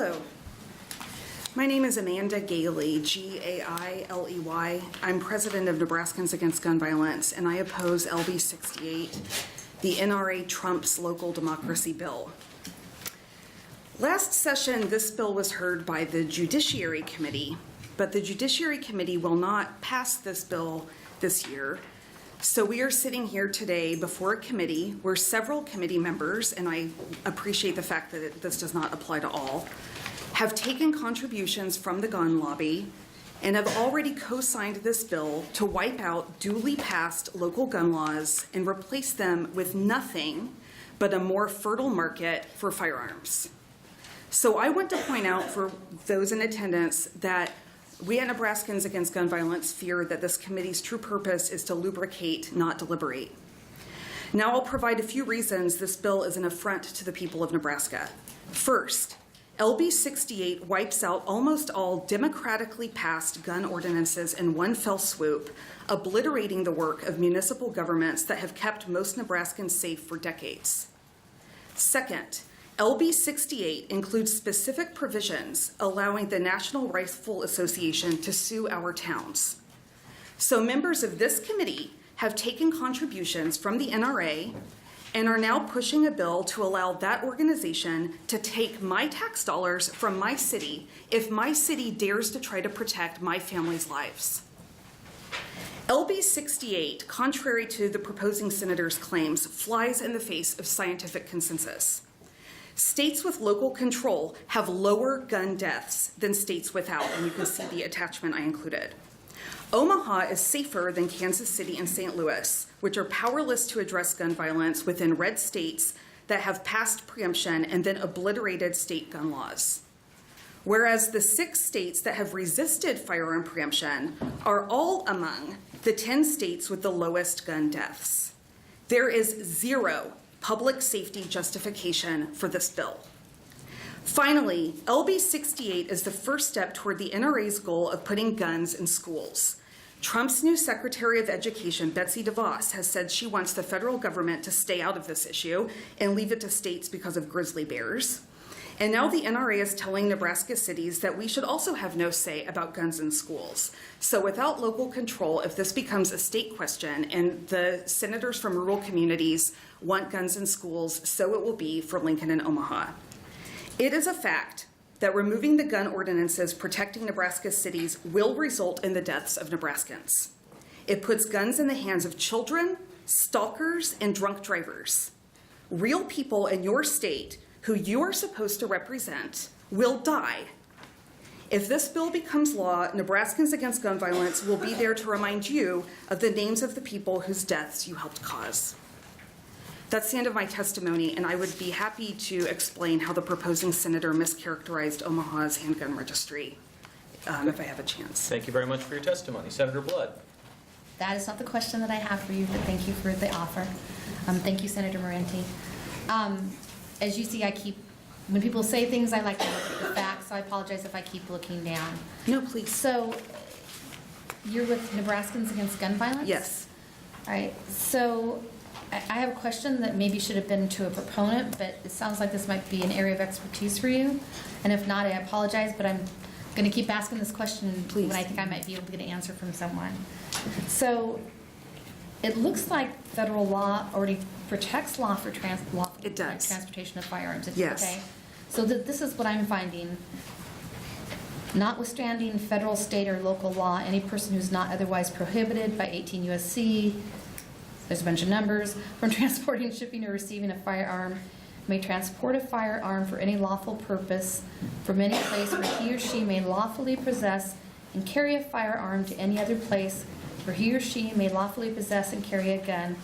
Hello. My name is Amanda Gailey, G-A-I-L-E-Y. I'm president of Nebraskans Against Gun Violence, and I oppose LB 68, the NRA trumps local democracy bill. Last session, this bill was heard by the Judiciary Committee, but the Judiciary Committee will not pass this bill this year. So we are sitting here today before a committee where several committee members, and I appreciate the fact that this does not apply to all, have taken contributions from the gun lobby and have already co-signed this bill to wipe out duly passed local gun laws and replace them with nothing but a more fertile market for firearms. So I want to point out for those in attendance that we at Nebraskans Against Gun Violence fear that this committee's true purpose is to lubricate, not deliberate. Now I'll provide a few reasons this bill is an affront to the people of Nebraska. First, LB 68 wipes out almost all democratically passed gun ordinances in one fell swoop, obliterating the work of municipal governments that have kept most Nebraskans safe for decades. Second, LB 68 includes specific provisions allowing the National Rifle Association to sue our towns. So members of this committee have taken contributions from the NRA and are now pushing a bill to allow that organization to take my tax dollars from my city if my city dares to try to protect my family's lives. LB 68, contrary to the proposing senator's claims, flies in the face of scientific consensus. States with local control have lower gun deaths than states without, and you can see the attachment I included. Omaha is safer than Kansas City and St. Louis, which are powerless to address gun violence within red states that have passed preemption and then obliterated state gun laws. Whereas the 6 states that have resisted firearm preemption are all among the 10 states with the lowest gun deaths. There is zero public safety justification for this bill. Finally, LB 68 is the first step toward the NRA's goal of putting guns in schools. Trump's new Secretary of Education, Betsy DeVos, has said she wants the federal government to stay out of this issue and leave it to states because of grizzly bears. And now the NRA is telling Nebraska cities that we should also have no say about guns in schools. So without local control, if this becomes a state question and the senators from rural communities want guns in schools, so it will be for Lincoln and Omaha. It is a fact that removing the gun ordinances protecting Nebraska cities will result in the deaths of Nebraskans. It puts guns in the hands of children, stalkers, and drunk drivers. Real people in your state who you are supposed to represent will die. If this bill becomes law, Nebraskans Against Gun Violence will be there to remind you of the names of the people whose deaths you helped cause. That's the end of my testimony, and I would be happy to explain how the proposing senator mischaracterized Omaha's handgun registry if I have a chance. Thank you very much for your testimony. Senator Blood. That is not the question that I have for you, but thank you for the offer. Thank you, Senator Moranti. As you see, when people say things, I like to look at the facts, so I apologize if I keep looking down. No, please. So, you're with Nebraskans Against Gun Violence? Yes. All right, so I have a question that maybe should have been to a proponent, but it sounds like this might be an area of expertise for you. And if not, I apologize, but I'm going to keep asking this question when I think I might be able to get an answer from someone. So, it looks like federal law already protects lawful transportation of firearms. Yes. Okay? So this is what I'm finding. Notwithstanding federal, state, or local law, any person who's not otherwise prohibited by 18 U.S.C., there's a bunch of numbers, from transporting, shipping, or receiving a firearm may transport a firearm for any lawful purpose from any place where he or she may lawfully possess and carry a firearm to any other place where he or she may lawfully possess and carry a gun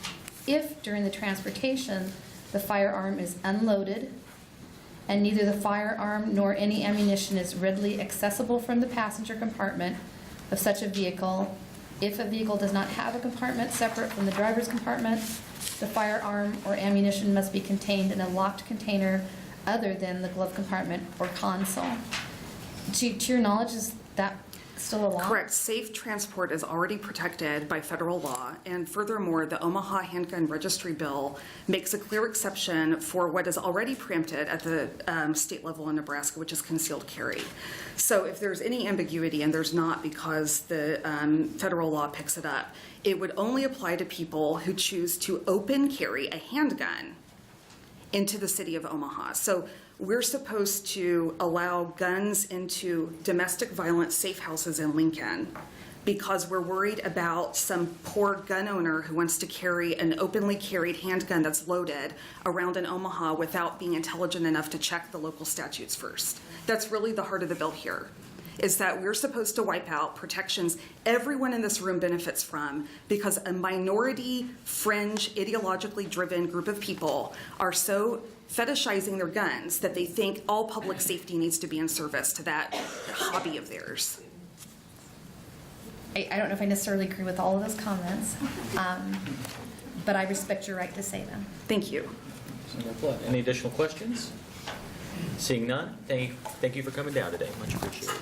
if during the transportation the firearm is unloaded and neither the firearm nor any ammunition is readily accessible from the passenger compartment of such a vehicle. If a vehicle does not have a compartment separate from the driver's compartment, the firearm or ammunition must be contained in a locked container other than the glove compartment or console. To your knowledge, is that still a law? Correct. Safe transport is already protected by federal law, and furthermore, the Omaha Handgun Registry Bill makes a clear exception for what is already preempted at the state level in Nebraska, which is concealed carry. So if there's any ambiguity, and there's not because the federal law picks it up, it would only apply to people who choose to open carry a handgun into the city of Omaha. So we're supposed to allow guns into domestic violence safe houses in Lincoln because we're worried about some poor gun owner who wants to carry an openly carried handgun that's loaded around in Omaha without being intelligent enough to check the local statutes first. That's really the heart of the bill here, is that we're supposed to wipe out protections everyone in this room benefits from because a minority, fringe, ideologically driven group of people are so fetishizing their guns that they think all public safety needs to be in service to that hobby of theirs. I don't know if I necessarily agree with all of those comments, but I respect your right to say them. Thank you. Senator Blood. Any additional questions? Seeing none, thank you for coming down today. Much appreciated.